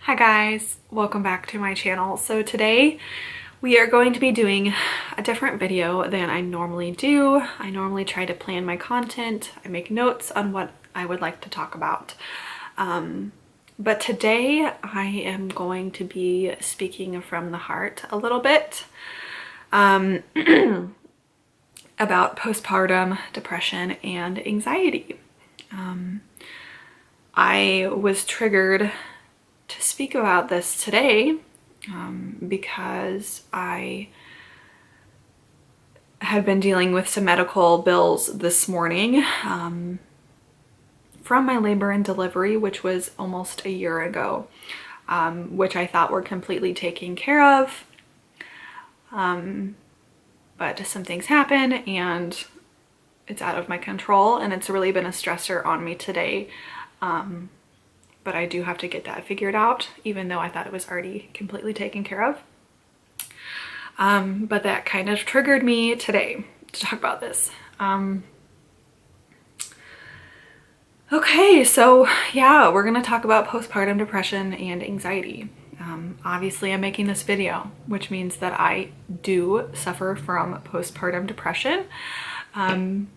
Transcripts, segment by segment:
Hi guys, welcome back to my channel. So today we are going to be doing a different video than I normally do. I normally try to plan my content. I make notes on what I would like to talk about. But today I am going to be speaking from the heart a little bit about postpartum depression and anxiety. I was triggered to speak about this today because I had been dealing with some medical bills this morning from my labor and delivery, which was almost a year ago, which I thought were completely taken care of. But some things happen and it's out of my control, and it's really been a stressor on me today. But I do have to get that figured out, even though I thought it was already completely taken care of. But that kind of triggered me today to talk about this. Okay, so yeah, we're gonna talk about postpartum depression and anxiety. Obviously I'm making this video, which means that I do suffer from postpartum depression and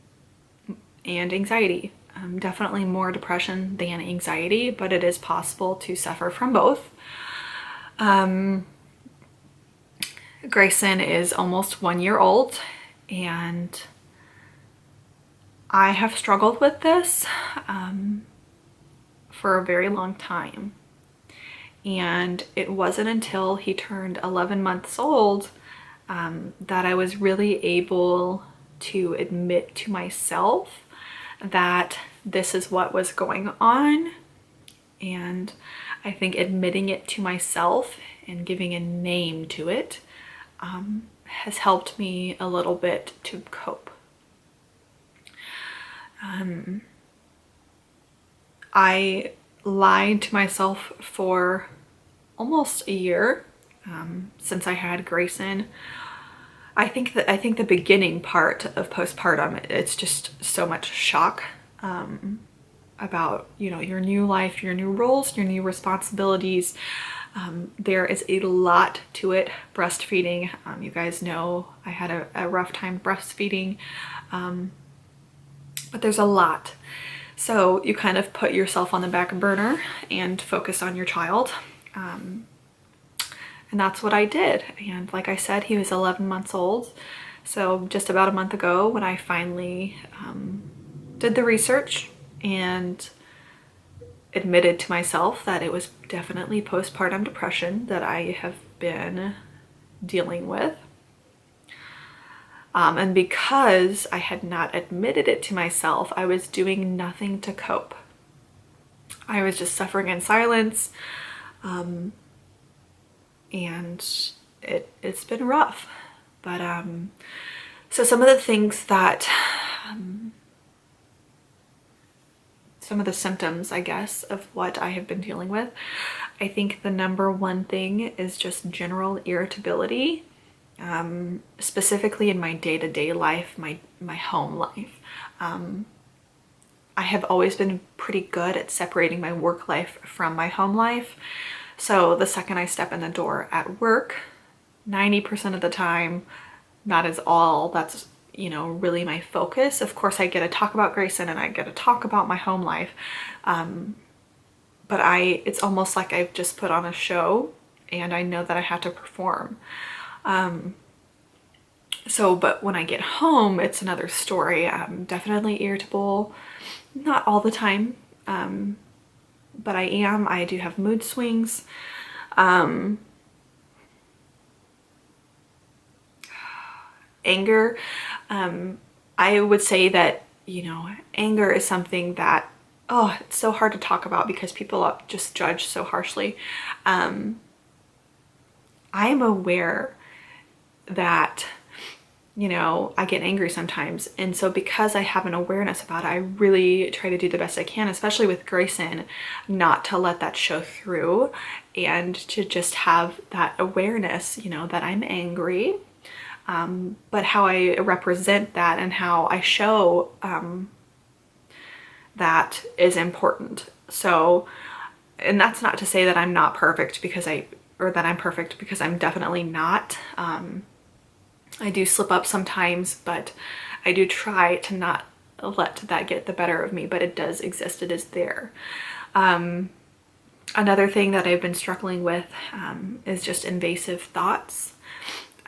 anxiety. Definitely more depression than anxiety, but it is possible to suffer from both. Grayson is almost 1 year old, and I have struggled with this for a very long time. And it wasn't until he turned 11 months old that I was really able to admit to myself that this is what was going on. And I think admitting it to myself and giving a name to it has helped me a little bit to cope. I lied to myself for almost a year since I had Grayson. I think the beginning part of postpartum, it's just so much shock about, your new life, your new roles, your new responsibilities. There is a lot to it. Breastfeeding, you guys know I had a rough time breastfeeding, but there's a lot. So you kind of put yourself on the back burner and focus on your child. And that's what I did. And like I said, he was 11 months old. So just about a month ago, when I finally did the research and admitted to myself that it was definitely postpartum depression that I have been dealing with. And because I had not admitted it to myself, I was doing nothing to cope. I was just suffering in silence. And it's been rough. But so some of the things that some of the symptoms, I guess, of what I have been dealing with, I think the number one thing is just general irritability, specifically in my day-to-day life, my home life. I have always been pretty good at separating my work life from my home life. So the second I step in the door at work, 90% of the time, that is all that's, really my focus. Of course, I get to talk about Grayson and I get to talk about my home life. But it's almost like I've just put on a show and I know that I have to perform. But when I get home, it's another story. I'm definitely irritable, not all the time. But I do have mood swings. Anger. I would say that, anger is something that, it's so hard to talk about because people just judge so harshly. I'm aware that I get angry sometimes. And so because I have an awareness about it, I really try to do the best I can, especially with Grayson, not to let that show through and to just have that awareness, that I'm angry. But how I represent that and how I show that is important. So and that's not to say that I'm not perfect because or that I'm perfect, because I'm definitely not. I do slip up sometimes, but I do try to not let that get the better of me, but it does exist. It is there. Another thing that I've been struggling with is just invasive thoughts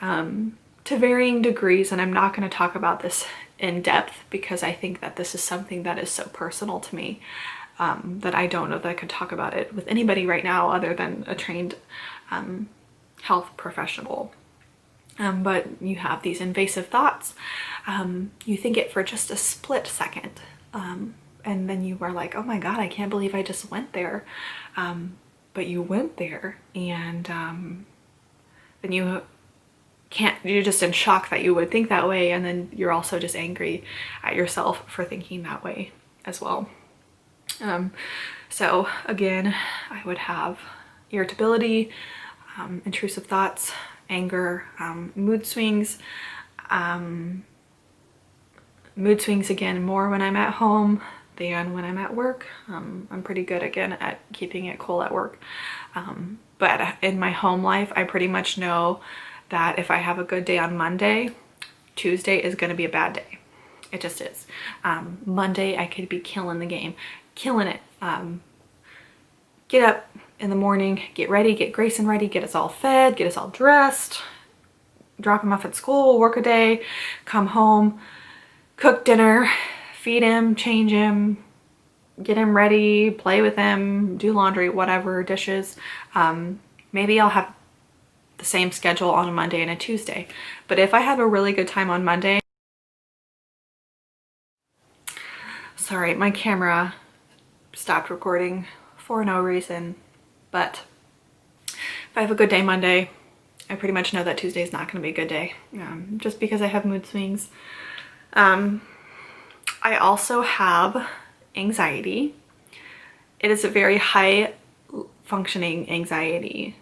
to varying degrees. And I'm not going to talk about this in depth because I think that this is something that is so personal to me that I don't know that I could talk about it with anybody right now other than a trained health professional. But you have these invasive thoughts. You think it for just a split second. And then you are like, oh my God, I can't believe I just went there. But you went there, and then you're just in shock that you would think that way. And then you're also just angry at yourself for thinking that way as well. So again, I would have irritability, intrusive thoughts, anger, mood swings. Mood swings again more when I'm at home than when I'm at work. I'm pretty good again at keeping it cool at work. But in my home life, I pretty much know that if I have a good day on Monday, Tuesday is going to be a bad day. It just is. Monday, I could be killing the game, killing it. Get up in the morning, get ready, get Grayson ready, get us all fed, get us all dressed, drop him off at school, work a day, come home, cook dinner, feed him, change him, get him ready, play with him, do laundry, whatever, dishes. Maybe I'll have the same schedule on a Monday and a Tuesday. But if I have a really good time on Monday, sorry, my camera stopped recording for no reason, but if I have a good day Monday, I pretty much know that Tuesday is not going to be a good day, just because I have mood swings. I also have anxiety. It is a very high functioning anxiety.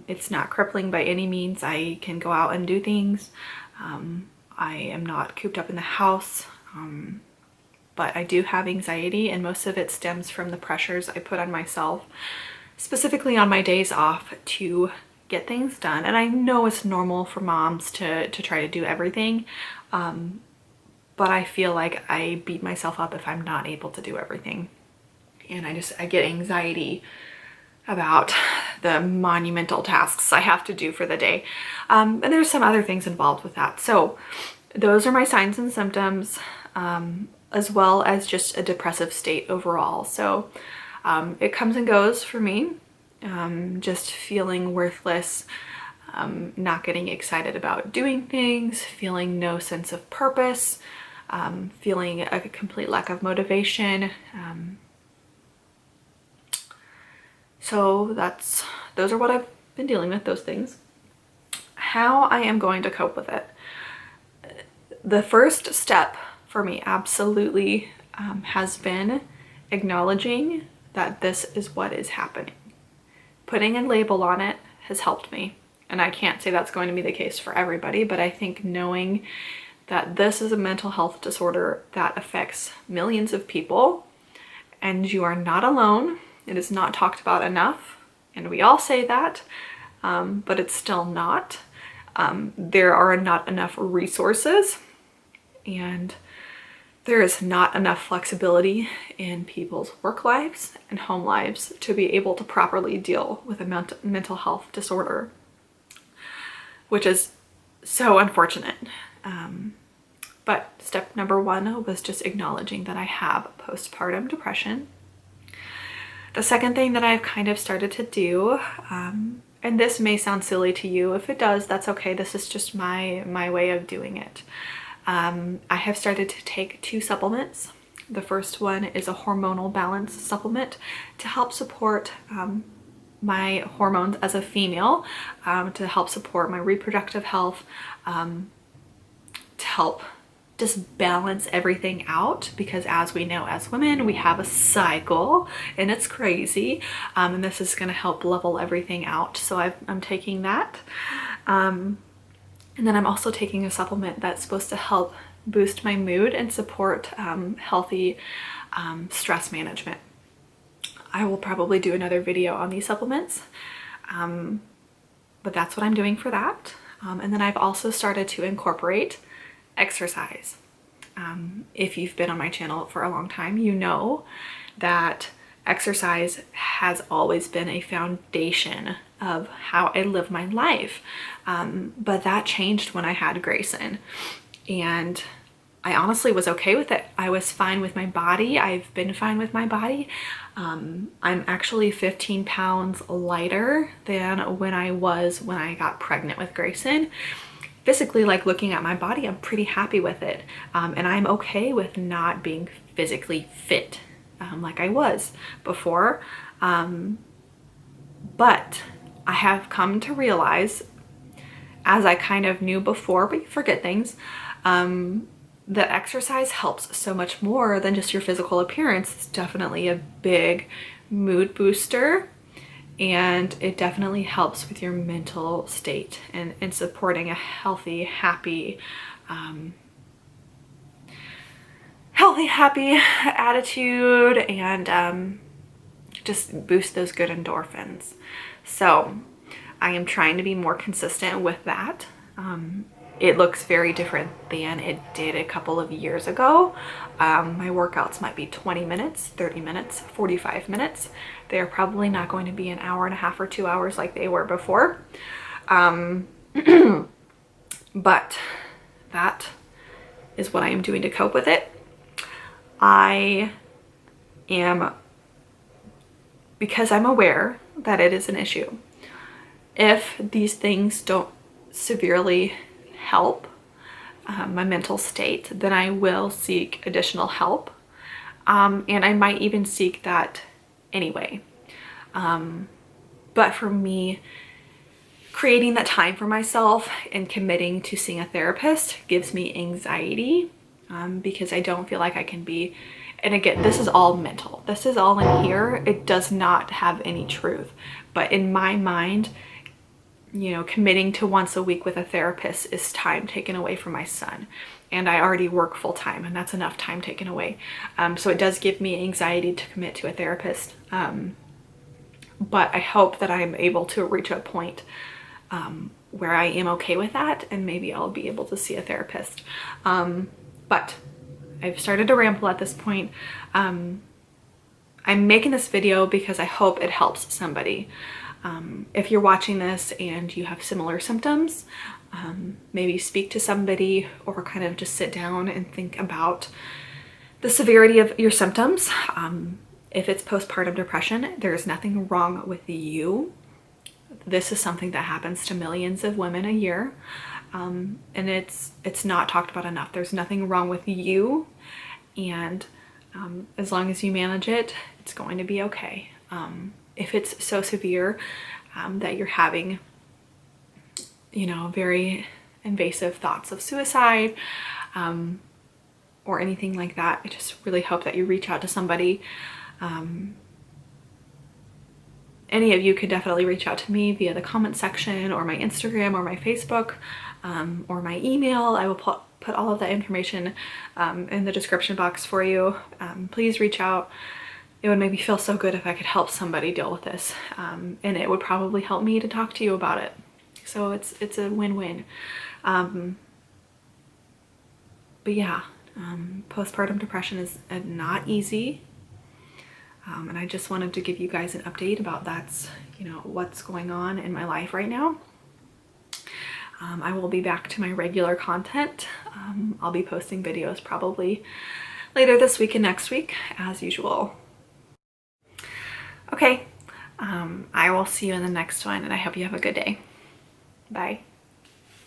It's not crippling by any means. I can go out and do things. I am not cooped up in the house, but I do have anxiety, and most of it stems from the pressures I put on myself, specifically on my days off, to get things done. And I know it's normal for moms to try to do everything, but I feel like I beat myself up if I'm not able to do everything. And I get anxiety about the monumental tasks I have to do for the day. And there's some other things involved with that. So those are my signs and symptoms, as well as just a depressive state overall. So it comes and goes for me, just feeling worthless, not getting excited about doing things, feeling no sense of purpose, feeling a complete lack of motivation. So those are what I've been dealing with, those things. How I am going to cope with it. The first step for me absolutely has been acknowledging that this is what is happening. Putting a label on it has helped me. And I can't say that's going to be the case for everybody, but I think knowing that this is a mental health disorder that affects millions of people, and you are not alone. It is not talked about enough, and we all say that, but it's still not. There are not enough resources, and there is not enough flexibility in people's work lives and home lives to be able to properly deal with a mental health disorder, which is so unfortunate. But step number one was just acknowledging that I have postpartum depression. The second thing that I've kind of started to do, and this may sound silly to you. If it does, that's okay. This is just my way of doing it. I have started to take 2 supplements. The first one is a hormonal balance supplement to help support my hormones as a female, to help support my reproductive health, to help just balance everything out, because as we know, as women, we have a cycle and it's crazy, and this is going to help level everything out. So I'm taking that, and then I'm also taking a supplement that's supposed to help boost my mood and support healthy stress management. I will probably do another video on these supplements. But that's what I'm doing for that. And then I've also started to incorporate exercise. If you've been on my channel for a long time, you know that exercise has always been a foundation of how I live my life. But that changed when I had Grayson, and I honestly was okay with it. I was fine with my body. I've been fine with my body. I'm actually 15 pounds lighter than when I got pregnant with Grayson. Physically, like looking at my body, I'm pretty happy with it. And I'm okay with not being physically fit like I was before. But I have come to realize, as I kind of knew before, but you forget things, that exercise helps so much more than just your physical appearance. It's definitely a big mood booster, and it definitely helps with your mental state and supporting a healthy, happy attitude, and just boost those good endorphins. So I am trying to be more consistent with that. It looks very different than it did a couple of years ago. My workouts might be 20 minutes, 30 minutes, 45 minutes. They're probably not going to be an hour and a half or 2 hours like they were before. But that is what I am doing to cope with it. Because I'm aware that it is an issue. If these things don't severely help my mental state, then I will seek additional help. And I might even seek that anyway. But for me, creating that time for myself and committing to seeing a therapist gives me anxiety, because I don't feel like I can be, and again, this is all mental. This is all in here. It does not have any truth. But in my mind, you know, committing to once a week with a therapist is time taken away from my son. And I already work full time, and that's enough time taken away. So it does give me anxiety to commit to a therapist. But I hope that I'm able to reach a point where I am okay with that, and maybe I'll be able to see a therapist. But I've started to ramble at this point. I'm making this video because I hope it helps somebody. If you're watching this and you have similar symptoms, maybe speak to somebody, or kind of just sit down and think about the severity of your symptoms. If it's postpartum depression, there's nothing wrong with you. This is something that happens to millions of women a year, and it's not talked about enough. There's nothing wrong with you, and as long as you manage it, it's going to be okay. If it's so severe that you're having, you know, very invasive thoughts of suicide, or anything like that, I just really hope that you reach out to somebody. Any of you could definitely reach out to me via the comment section, or my Instagram, or my Facebook, or my email. I will put all of that information in the description box for you. Please reach out. It would make me feel so good if I could help somebody deal with this, and it would probably help me to talk to you about it. So it's a win-win. But yeah, postpartum depression is not easy, and I just wanted to give you guys an update about what's going on in my life right now. I will be back to my regular content. I'll be posting videos probably later this week and next week, as usual. Okay, I will see you in the next one, and I hope you have a good day. Bye.